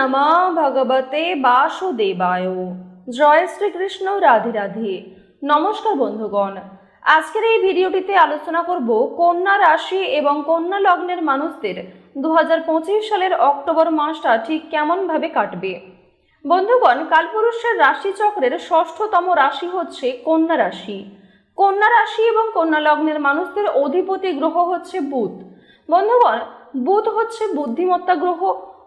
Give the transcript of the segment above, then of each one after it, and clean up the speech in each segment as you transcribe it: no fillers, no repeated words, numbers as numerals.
নমঃ ভগবতে বাসুদেবায়। জয় শ্রীকৃষ্ণ। রাধে রাধে। নমস্কার বন্ধুগণ, আজকের এই ভিডিওটিতে আলোচনা করব কন্যা রাশি এবং কন্যা লগ্নের মানুষদের 2025 সালের অক্টোবর মাসটা ঠিক কেমনভাবে কাটবে। বন্ধুগণ, কালপুরুষের রাশিচক্রের ষষ্ঠতম রাশি হচ্ছে কন্যা রাশি। কন্যা রাশি এবং কন্যা লগ্নের মানুষদের অধিপতি গ্রহ হচ্ছে বুধ। বন্ধুগণ, বুধ হচ্ছে বুদ্ধিমত্তা গ্রহ,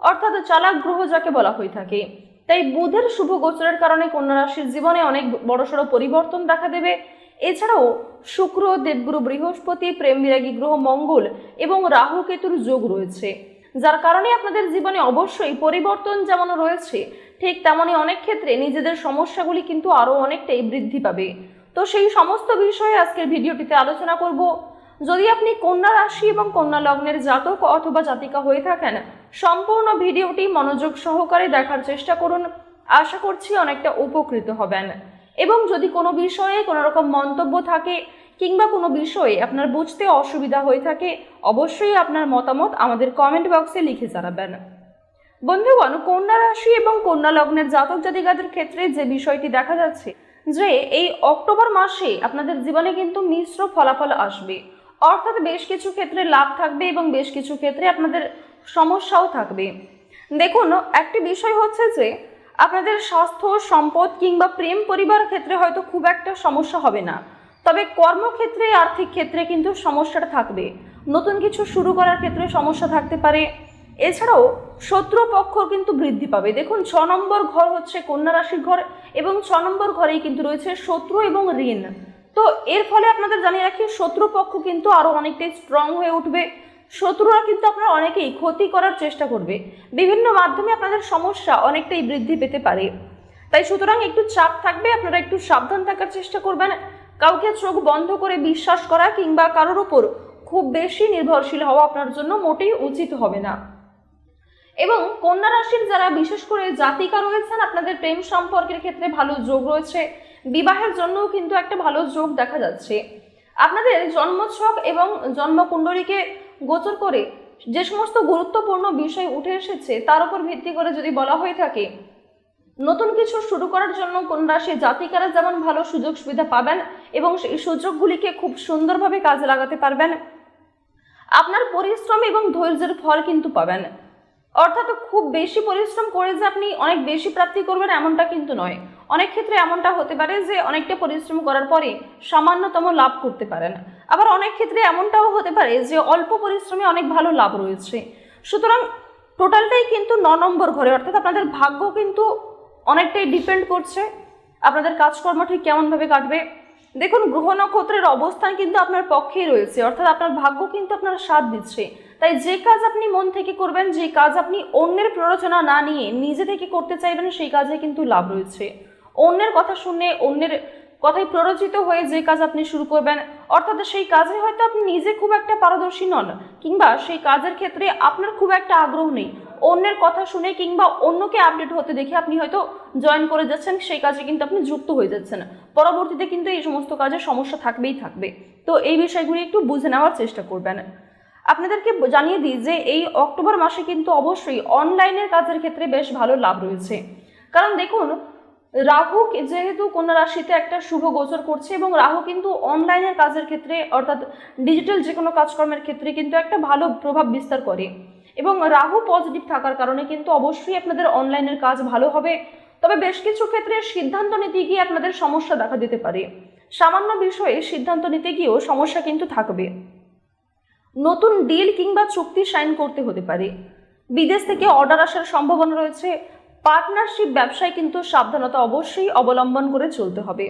অর্থাৎ চালাক গ্রহ যাকে বলা হয়ে থাকে। তাই বুধের শুভ গোচরের কারণে কন্যা রাশির জীবনে অনেক বড়সড় পরিবর্তন দেখা দেবে। এছাড়াও শুক্র, দেবগুরু বৃহস্পতি, প্রেম বিরাগী গ্রহ মঙ্গল এবং রাহু কেতুর যোগ রয়েছে, যার কারণে আপনাদের জীবনে অবশ্যই পরিবর্তন যেমন রয়েছে, ঠিক তেমনি অনেক ক্ষেত্রে নিজেদের সমস্যাগুলি কিন্তু আরো অনেকটাই বৃদ্ধি পাবে। তো সেই সমস্ত বিষয়ে আজকের ভিডিওটিতে আলোচনা করব। যদি আপনি কন্যা রাশি এবং কন্যা লগ্নের জাতক অথবা জাতিকা হয়ে থাকেন, সম্পূর্ণ ভিডিওটি মনোযোগ সহকারে দেখার চেষ্টা করুন। আশা করছি অনেকটা উপকৃত হবেন। এবং যদি কোনো বিষয়ে কোনো রকম মন্তব্য থাকে কিংবা কোনো বিষয়ে আপনার বুঝতে অসুবিধা হয়ে থাকে, অবশ্যই আপনার মতামত আমাদের কমেন্ট বক্সে লিখে জানাবেন। বন্ধুগণ, কন্যা রাশি এবং কন্যা লগ্নের জাতক জাতিকাদের ক্ষেত্রে যে বিষয়টি দেখা যাচ্ছে যে এই অক্টোবর মাসে আপনাদের জীবনে কিন্তু মিশ্র ফলাফল আসবে, অর্থাৎ বেশ কিছু ক্ষেত্রে লাভ থাকবে এবং বেশ কিছু ক্ষেত্রে আপনাদের সমস্যাও থাকবে। দেখুন, একটি বিষয় হচ্ছে যে আপনাদের স্বাস্থ্য, সম্পদ কিংবা প্রেম পরিবার ক্ষেত্রে হয়তো খুব একটা সমস্যা হবে না, তবে কর্মক্ষেত্রে, আর্থিক ক্ষেত্রে কিন্তু সমস্যাটা থাকবে। নতুন কিছু শুরু করার ক্ষেত্রে সমস্যা থাকতে পারে। এছাড়াও শত্রুপক্ষ কিন্তু বৃদ্ধি পাবে। দেখুন, 6 নম্বর ঘর হচ্ছে কন্যা রাশির ঘর এবং 6 নম্বর ঘরেই কিন্তু রয়েছে শত্রু এবং ঋণ। তো এর ফলে আপনাদের জানিয়ে রাখি, শত্রুপক্ষ কিন্তু আরো অনেকটাই স্ট্রং হয়ে উঠবে। শত্রুরা কিন্তু আপনারা অনেকেই ক্ষতি করার চেষ্টা করবে, বিভিন্ন মাধ্যমে আপনাদের সমস্যা অনেকটাই বৃদ্ধি পেতে পারে। তাই সুতরাং একটু চাপ থাকবে, আপনারা একটু সাবধান থাকার চেষ্টা করবেন। কাউকে চোখ বন্ধ করে বিশ্বাস করা কিংবা কারোর উপর খুব বেশি নির্ভরশীল হওয়া আপনার জন্য মোটেই উচিত হবে না। এবং কন্যা রাশির যারা বিশেষ করে জাতিকা রয়েছেন, আপনাদের প্রেম সম্পর্কের ক্ষেত্রে ভালো যোগ রয়েছে। বিবাহের জন্যও কিন্তু একটা ভালো যোগ দেখা যাচ্ছে। আপনাদের জন্মছক এবং জন্মকুণ্ডলীকে গোচর করে যে সমস্ত গুরুত্বপূর্ণ বিষয় উঠে এসেছে তার উপর ভিত্তি করে যদি বলা হয়ে থাকে, নতুন কিছু শুরু করার জন্য কন্যা রাশির জাতিকারা যেমন ভালো সুযোগ সুবিধা পাবেন এবং সেই সুযোগগুলিকে খুব সুন্দরভাবে কাজে লাগাতে পারবেন। আপনার পরিশ্রম এবং ধৈর্যের ফল কিন্তু পাবেন। অর্থাৎ খুব বেশি পরিশ্রম করে যে আপনি অনেক বেশি প্রাপ্তি করবেন এমনটা কিন্তু নয়। অনেক ক্ষেত্রে এমনটা হতে পারে যে অনেকটা পরিশ্রম করার পরে সামান্যতম লাভ করতে পারেন। আবার অনেক ক্ষেত্রে এমনটাও হতে পারে যে অল্প পরিশ্রমে অনেক ভালো লাভ রয়েছে। সুতরাং টোটালটাই কিন্তু 9 নম্বর ঘরে, অর্থাৎ আপনাদের ভাগ্য কিন্তু অনেকটাই ডিপেন্ড করছে আপনাদের কাজকর্ম ঠিক কেমনভাবে কাটবে। দেখুন, গ্রহ নক্ষত্রের অবস্থান কিন্তু আপনার পক্ষেই রয়েছে, অর্থাৎ আপনার ভাগ্য কিন্তু আপনার সাথ দিচ্ছে। তাই যে কাজ আপনি মন থেকে করবেন, যে কাজ আপনি অন্যের প্ররোচনা না নিয়ে নিজে থেকে করতে চাইবেন, সেই কাজে কিন্তু লাভ রয়েছে। অন্যের কথা শুনে, অন্যের কথায় প্ররোচিত হয়ে যে কাজ আপনি শুরু করবেন, অর্থাৎ সেই কাজে হয়তো আপনি নিজে খুব একটা পারদর্শী নন কিংবা সেই কাজের ক্ষেত্রে আপনার খুব একটা আগ্রহ নেই, অন্যের কথা শুনে কিংবা অন্যকে আপডেট হতে দেখে আপনি হয়তো জয়েন করে যাচ্ছেন, সেই কাজে কিন্তু আপনি যুক্ত হয়ে যাচ্ছেন। পরবর্তীতে কিন্তু এই সমস্ত কাজে সমস্যা থাকবেই থাকবে। তো এই বিষয়গুলি একটু বুঝে নেওয়ার চেষ্টা করবেন। আপনাদেরকে জানিয়ে দিই যে এই অক্টোবর মাসে কিন্তু অবশ্যই অনলাইনের কাজের ক্ষেত্রে বেশ ভালো লাভ রয়েছে। কারণ দেখুন, রাহু যেহেতু কন্যা রাশিতে একটা শুভ গোচর করছে এবং রাহু কিন্তু অনলাইনের কাজের ক্ষেত্রে, অর্থাৎ ডিজিটাল যে কোনো কাজকর্মের ক্ষেত্রে কিন্তু একটা ভালো প্রভাব বিস্তার করে। এবং রাহু পজিটিভ থাকার কারণে কিন্তু অবশ্যই আপনাদের অনলাইনের কাজ ভালো হবে। তবে বেশ কিছু ক্ষেত্রে সিদ্ধান্ত নিতে গিয়ে আপনাদের সমস্যা দেখা দিতে পারে। সামান্য বিষয়ে সিদ্ধান্ত নিতে গিয়েও সমস্যা কিন্তু থাকবে। নতুন ডিল কিংবা চুক্তি সাইন করতে হতে পারে। বিদেশ থেকে অর্ডার আসার সম্ভাবনা রয়েছে। পার্টনারশিপ ব্যবসায় কিন্তু সাবধানতা অবশ্যই অবলম্বন করে চলতে হবে।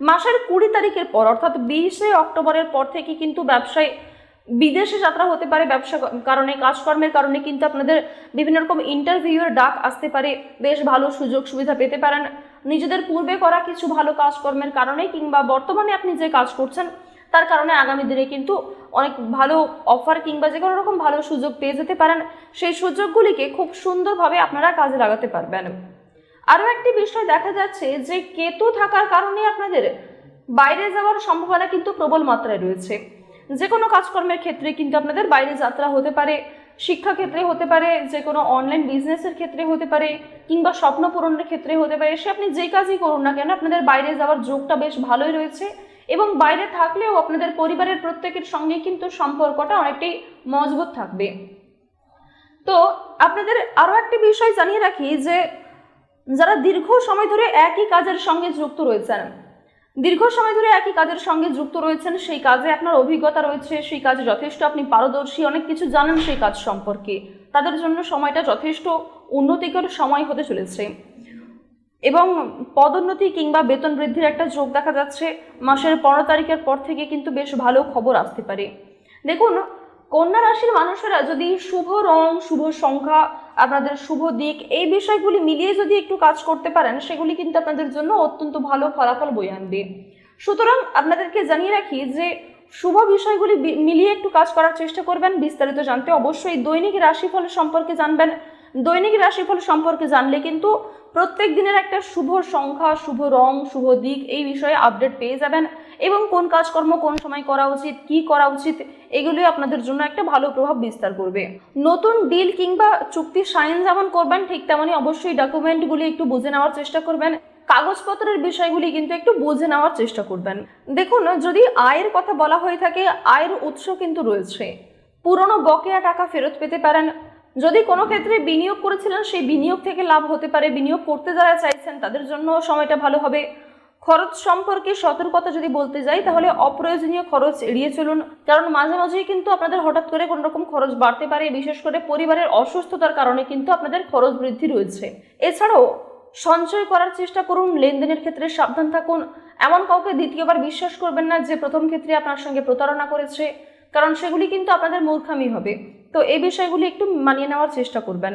মাসের 20 তারিখের পর, অর্থাৎ 20শে অক্টোবরের পর থেকে কিন্তু ব্যবসায় বিদেশে যাত্রা হতে পারে। ব্যবসা কারণে, কাজকর্মের কারণে কিন্তু আপনাদের বিভিন্ন রকম ইন্টারভিউয়ের ডাক আসতে পারে। বেশ ভালো সুযোগ সুবিধা পেতে পারেন। নিজেদের পূর্বে করা কিছু ভালো কাজকর্মের কারণে কিংবা বর্তমানে আপনি যে কাজ করছেন তার কারণে আগামী দিনে কিন্তু অনেক ভালো অফার কিংবা যে কোনো রকম ভালো সুযোগ পেয়ে যেতে পারেন। সেই সুযোগগুলিকে খুব সুন্দরভাবে আপনারা কাজে লাগাতে পারবেন। আরও একটি বিষয় দেখা যাচ্ছে যে কেতু থাকার কারণে আপনাদের বাইরে যাওয়ার সম্ভাবনা কিন্তু প্রবল মাত্রায় রয়েছে। যে কোনো কাজকর্মের ক্ষেত্রে কিন্তু আপনাদের বাইরে যাত্রা হতে পারে। শিক্ষাক্ষেত্রে হতে পারে, যে কোনো অনলাইন বিজনেসের ক্ষেত্রে হতে পারে, কিংবা স্বপ্ন পূরণের ক্ষেত্রে হতে পারে। সে আপনি যে কাজই করুন না কেন, আপনাদের বাইরে যাওয়ার যোগটা বেশ ভালোই রয়েছে, এবং বাইরে থাকলেও আপনাদের পরিবারের প্রত্যেকের সঙ্গে কিন্তু সম্পর্কটা অনেকটাই মজবুত থাকবে। তো আপনাদের আরও একটি বিষয় জানিয়ে রাখি যে যারা দীর্ঘ সময় ধরে একই কাজের সঙ্গে যুক্ত রয়েছেন, সেই কাজে আপনার অভিজ্ঞতা রয়েছে, সেই কাজে যথেষ্ট আপনি পারদর্শী, অনেক কিছু জানেন সেই কাজ সম্পর্কে, তাদের জন্য সময়টা যথেষ্ট উন্নতিকর সময় হতে চলেছে। এবং পদোন্নতি কিংবা বেতন বৃদ্ধির একটা যোগ দেখা যাচ্ছে। মাসের 15 তারিখের পর থেকে কিন্তু বেশ ভালো খবর আসতে পারে। দেখুন, কন্যা রাশির মানুষেরা যদি শুভ রং, শুভ সংখ্যা, আপনাদের শুভ দিক, এই বিষয়গুলি মিলিয়ে যদি একটু কাজ করতে পারেন, সেগুলি কিন্তু আপনাদের জন্য অত্যন্ত ভালো ফলাফল বয়ে আনবে। সুতরাং আপনাদেরকে জানিয়ে রাখি যে শুভ বিষয়গুলি মিলিয়ে একটু কাজ করার চেষ্টা করবেন। বিস্তারিত জানতে অবশ্যই দৈনিক রাশিফল সম্পর্কে জানবেন। দৈনিক রাশিফল সম্পর্কে জানলে কিন্তু প্রত্যেক দিনের একটা শুভ সংখ্যা, শুভ রং, শুভ দিক, এই বিষয়ে আপডেট পেয়ে যাবেন, এবং কোন কাজকর্ম কোন সময় করা উচিত, কি করা উচিত, এগুলি আপনাদের জন্য একটা ভালো প্রভাব বিস্তার করবে। নতুন ডিল কিংবা চুক্তি সাইন যেমন করবেন, ঠিক তেমনই অবশ্যই ডকুমেন্টগুলি একটু বুঝে নেওয়ার চেষ্টা করবেন। কাগজপত্রের বিষয়গুলি কিন্তু একটু বুঝে নেওয়ার চেষ্টা করবেন। দেখুন, যদি আয়ের কথা বলা হয়ে থাকে, আয়ের উৎস কিন্তু রয়েছে। পুরনো বকেয়া টাকা ফেরত পেতে পারেন। যদি কোনো ক্ষেত্রে বিনিয়োগ করেছিলেন, সেই বিনিয়োগ থেকে লাভ হতে পারে। বিনিয়োগ করতে যারা চাইছেন তাদের জন্য সময়টা ভালো হবে। খরচ সম্পর্কে সতর্কতা যদি বলতে যাই, তাহলে অপ্রয়োজনীয় খরচ এড়িয়ে চলুন, কারণ মাঝে মাঝেই কিন্তু আপনাদের হঠাৎ করে কোনো রকম খরচ বাড়তে পারে। বিশেষ করে পরিবারের অসুস্থতার কারণে কিন্তু আপনাদের খরচ বৃদ্ধি রয়েছে। এছাড়াও সঞ্চয় করার চেষ্টা করুন। লেনদেনের ক্ষেত্রে সাবধান থাকুন। এমন কাউকে দ্বিতীয়বার বিশ্বাস করবেন না যে প্রথম ক্ষেত্রে আপনার সঙ্গে প্রতারণা করেছে, কারণ সেগুলি কিন্তু আপনাদের মূর্খামি হবে। তো এই বিষয়গুলি একটু মানিয়ে নেওয়ার চেষ্টা করবেন।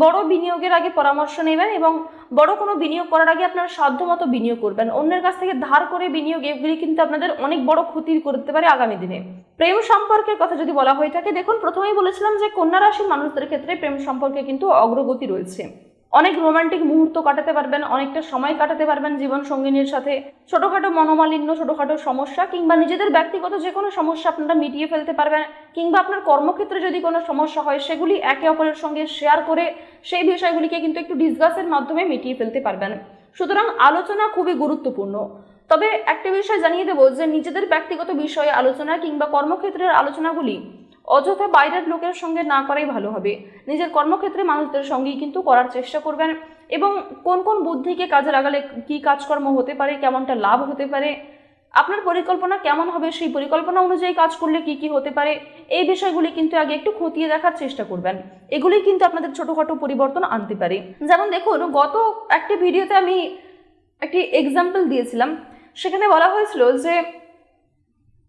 বড় বিনিয়োগের আগে পরামর্শ নেবেন, এবং বড় কোনো বিনিয়োগ করার আগে আপনার সাধ্যমতো বিনিয়োগ করবেন। অন্যের কাছ থেকে ধার করে বিনিয়োগ, এগুলি কিন্তু আপনাদের অনেক বড় ক্ষতি করতে পারে আগামী দিনে। প্রেম সম্পর্কের কথা যদি বলা হয়ে থাকে, দেখুন, প্রথমেই বলেছিলাম যে কন্যা রাশির মানুষদের ক্ষেত্রে প্রেম সম্পর্কে কিন্তু অগ্রগতি রয়েছে। অনেক রোমান্টিক মুহূর্ত কাটাতে পারবেন, অনেকটা সময় কাটাতে পারবেন জীবন সঙ্গিনীর সাথে। ছোটোখাটো মনোমালিন্য, ছোটোখাটো সমস্যা কিংবা নিজেদের ব্যক্তিগত যে কোনো সমস্যা আপনারা মিটিয়ে ফেলতে পারবেন, কিংবা আপনার কর্মক্ষেত্রে যদি কোনো সমস্যা হয়, সেগুলি একে অপরের সঙ্গে শেয়ার করে সেই বিষয়গুলিকে কিন্তু একটু ডিসকাসের মাধ্যমে মিটিয়ে ফেলতে পারবেন। সুতরাং আলোচনা খুবই গুরুত্বপূর্ণ। তবে একটা বিষয় জানিয়ে দেবো যে নিজেদের ব্যক্তিগত বিষয়ে আলোচনা কিংবা কর্মক্ষেত্রের আলোচনাগুলি অযথা বাইরের লোকের সঙ্গে না করাই ভালো হবে। নিজের কর্মক্ষেত্রে মানুষদের সঙ্গেই কিন্তু করার চেষ্টা করবেন, এবং কোন কোন বুদ্ধিকে কাজে লাগালে কি কাজকর্ম হতে পারে, কেমনটা লাভ হতে পারে, আপনার পরিকল্পনা কেমন হবে, সেই পরিকল্পনা অনুযায়ী কাজ করলে কি কি হতে পারে, এই বিষয়গুলি কিন্তু আগে একটু খতিয়ে দেখার চেষ্টা করবেন। এগুলি কিন্তু আপনাদের ছোটোখাটো পরিবর্তন আনতে পারে। যেমন দেখুন, গত একটি ভিডিওতে আমি একটি এক্সাম্পল দিয়েছিলাম। সেখানে বলা হয়েছিল যে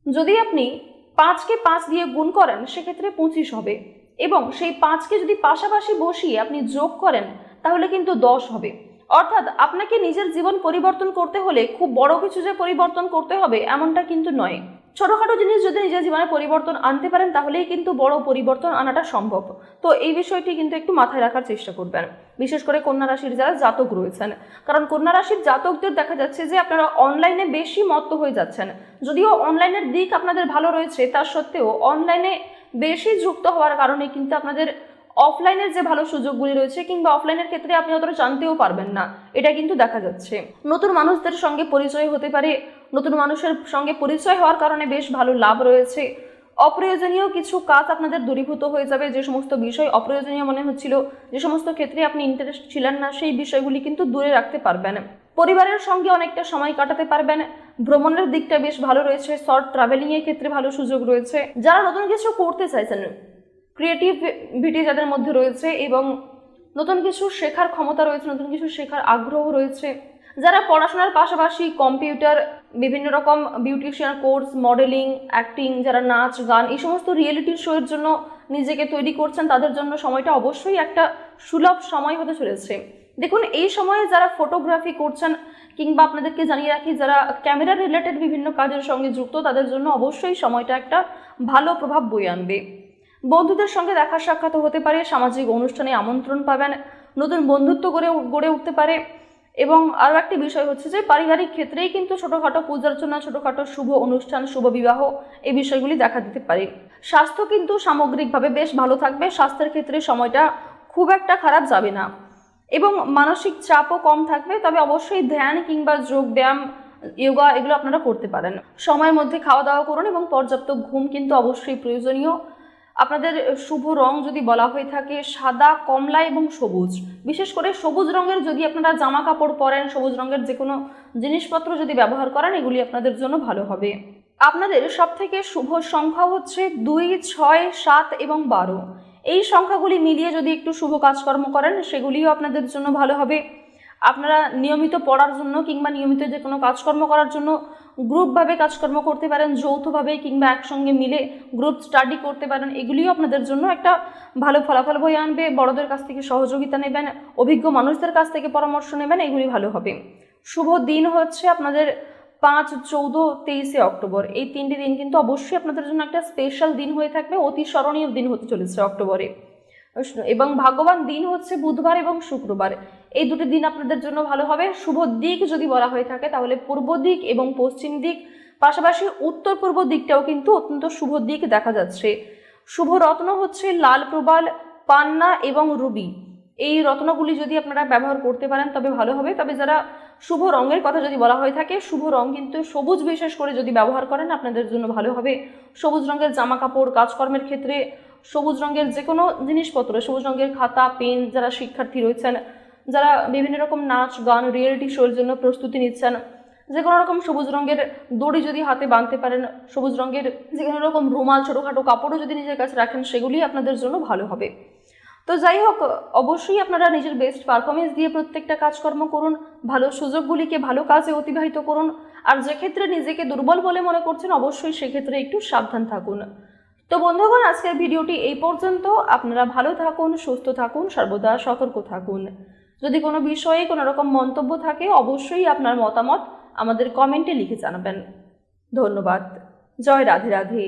যদি আপনি 5কে 5 দিয়ে গুণ করেন, সেক্ষেত্রে 25 হবে, এবং সেই 5কে যদি পাশাপাশি বসিয়ে আপনি যোগ করেন, তাহলে কিন্তু 10 হবে। অর্থাৎ আপনাকে নিজের জীবন পরিবর্তন করতে হলে খুব বড় কিছু যে পরিবর্তন করতে হবে এমনটা কিন্তু নয়। ছোটোখাটো জিনিস যদি নিজের জীবনে পরিবর্তন আনতে পারেন, তাহলেই কিন্তু বড় পরিবর্তন আনাটা সম্ভব। তো এই বিষয়টি কিন্তু একটু মাথায় রাখার চেষ্টা করবেন, বিশেষ করে কন্যা রাশির যারা জাতক রয়েছেন। কারণ কন্যা রাশির জাতকদের দেখা যাচ্ছে যে আপনারা অনলাইনে বেশি মত্ত হয়ে যাচ্ছেন। যদিও অনলাইনের দিক আপনাদের ভালো রয়েছে, তা সত্ত্বেও অনলাইনে বেশি যুক্ত হওয়ার কারণে কিন্তু আপনাদের অফলাইনের যে ভালো সুযোগগুলি রয়েছে, কিংবা অফলাইনের ক্ষেত্রে আপনি অতটা জানতেও পারবেন না, এটা কিন্তু দেখা যাচ্ছে। নতুন মানুষদের সঙ্গে পরিচয় হতে পারে। নতুন মানুষের সঙ্গে পরিচয় হওয়ার কারণে বেশ ভালো লাভ রয়েছে। অপ্রয়োজনীয় কিছু কাজ আপনাদের দূরীভূত হয়ে যাবে। যে সমস্ত বিষয় অপ্রয়োজনীয় মনে হচ্ছিল, যে সমস্ত ক্ষেত্রে আপনি ইন্টারেস্ট ছিলেন না, সেই বিষয়গুলি কিন্তু দূরে রাখতে পারবেন। পরিবারের সঙ্গে অনেকটা সময় কাটাতে পারবেন। ভ্রমণের দিকটা বেশ ভালো রয়েছে। শর্ট ট্রাভেলিংয়ের ক্ষেত্রে ভালো সুযোগ রয়েছে। যারা নতুন কিছু করতে চাইছেন, ক্রিয়েটিভিটি যাদের মধ্যে রয়েছে, এবং নতুন কিছু শেখার ক্ষমতা রয়েছে, নতুন কিছু শেখার আগ্রহ রয়েছে, যারা পড়াশোনার পাশাপাশি কম্পিউটার, বিভিন্ন রকম বিউটিশিয়ান কোর্স, মডেলিং, অ্যাক্টিং, যারা নাচ গান, এই সমস্ত রিয়েলিটি শোয়ের জন্য নিজেকে তৈরি করছেন, তাদের জন্য সময়টা অবশ্যই একটা সুলভ সময় হতে চলেছে। দেখুন, এই সময়ে যারা ফটোগ্রাফি করছেন, কিংবা আপনাদেরকে জানিয়ে রাখি যারা ক্যামেরা রিলেটেড বিভিন্ন কাজের সঙ্গে যুক্ত, তাদের জন্য অবশ্যই সময়টা একটা ভালো প্রভাব বয়ে আনবে। বন্ধুদের সঙ্গে দেখা সাক্ষাৎ হতে পারে। সামাজিক অনুষ্ঠানে আমন্ত্রণ পাবেন। নতুন বন্ধুত্ব গড়ে উঠতে পারে। এবং আরও একটি বিষয় হচ্ছে যে পারিবারিক ক্ষেত্রেই কিন্তু ছোটোখাটো পূজার্চনা, ছোটোখাটো শুভ অনুষ্ঠান, শুভ বিবাহ এই বিষয়গুলি দেখা দিতে পারে। স্বাস্থ্য কিন্তু সামগ্রিকভাবে বেশ ভালো থাকবে, স্বাস্থ্যের ক্ষেত্রে সময়টা খুব একটা খারাপ যাবে না এবং মানসিক চাপও কম থাকবে। তবে অবশ্যই ধ্যান কিংবা যোগ ব্যায়াম, যোগা এগুলো আপনারা করতে পারেন। সময়ের মধ্যে খাওয়া দাওয়া করুন এবং পর্যাপ্ত ঘুম কিন্তু অবশ্যই প্রয়োজনীয়। আপনাদের শুভ রং যদি বলা হয়ে থাকে সাদা, কমলা এবং সবুজ, বিশেষ করে সবুজ রঙের যদি আপনারা জামা কাপড় পরেন, সবুজ রঙের যে কোনো জিনিসপত্র যদি ব্যবহার করেন, এগুলি আপনাদের জন্য ভালো হবে। আপনাদের সবথেকে শুভ সংখ্যা হচ্ছে 2, 6, 7 এবং 12। এই সংখ্যাগুলি মিলিয়ে যদি একটু শুভ কাজকর্ম করেন সেগুলিও আপনাদের জন্য ভালো হবে। আপনারা নিয়মিত পড়ার জন্য কিংবা নিয়মিত যে কোনো কাজকর্ম করার জন্য গ্রুপভাবে কাজকর্ম করতে পারেন, যৌথভাবে কিংবা একসঙ্গে মিলে গ্রুপ স্টাডি করতে পারেন। এগুলিও আপনাদের জন্য একটা ভালো ফলাফল বয়ে আনবে। বড়দের কাছ থেকে সহযোগিতা নেবেন, অভিজ্ঞ মানুষদের কাছ থেকে পরামর্শ নেবেন, এগুলি ভালো হবে। শুভ দিন হচ্ছে আপনাদের 5, 14, 23 অক্টোবর। এই 3টি দিন কিন্তু অবশ্যই আপনাদের জন্য একটা স্পেশাল দিন হয়ে থাকবে, অতি স্মরণীয় দিন হতে চলেছে অক্টোবরে। এবং ভাগ্যবান দিন হচ্ছে বুধবার এবং শুক্রবার। এই দুটি দিন আপনাদের জন্য ভালো হবে। শুভ দিক যদি বলা হয়ে থাকে তাহলে পূর্ব দিক এবং পশ্চিম দিক, পাশাপাশি উত্তর পূর্ব দিকটাও কিন্তু অত্যন্ত শুভ দিক দেখা যাচ্ছে। শুভ রত্ন হচ্ছে লাল প্রবাল, পান্না এবং রুবি। এই রত্নগুলি যদি আপনারা ব্যবহার করতে পারেন তবে ভালো হবে। তবে যারা শুভ রঙের কথা যদি বলা হয়ে থাকে, শুভ রং কিন্তু সবুজ বিশেষ করে যদি ব্যবহার করেন আপনাদের জন্য ভালো হবে। সবুজ রঙের জামা কাপড়, কাজকর্মের ক্ষেত্রে সবুজ রঙের যে কোনো জিনিসপত্র, সবুজ রঙের খাতা, পেন, যারা শিক্ষার্থী রয়েছেন, যারা বিভিন্ন রকম নাচ গান, রিয়েলিটি শোর জন্য প্রস্তুতি নিচ্ছেন, যে কোনো রকম সবুজ রঙের দড়ি যদি হাতে বাঁধতে পারেন, সবুজ রঙের যে কোনো রকম রুমাল, ছোটোখাটো কাপড়ও যদি নিজের কাছে রাখেন, সেগুলি আপনাদের জন্য ভালো হবে। তো যাই হোক, অবশ্যই আপনারা নিজের বেস্ট পারফরমেন্স দিয়ে প্রত্যেকটা কাজকর্ম করুন, ভালো সুযোগগুলিকে ভালো কাজে অতিবাহিত করুন। আর যে ক্ষেত্রে নিজেকে দুর্বল বলে মনে করছেন অবশ্যই সেক্ষেত্রে একটু সাবধান থাকুন। তো বন্ধুগণ, আজকের ভিডিওটি এই পর্যন্ত। আপনারা ভালো থাকুন, সুস্থ থাকুন, সর্বদা সতর্ক থাকুন। যদি কোনো বিষয়ে কোনো রকম মন্তব্য থাকে অবশ্যই আপনার মতামত আমাদের কমেন্টে লিখে জানাবেন। ধন্যবাদ। জয় রাধে রাধে।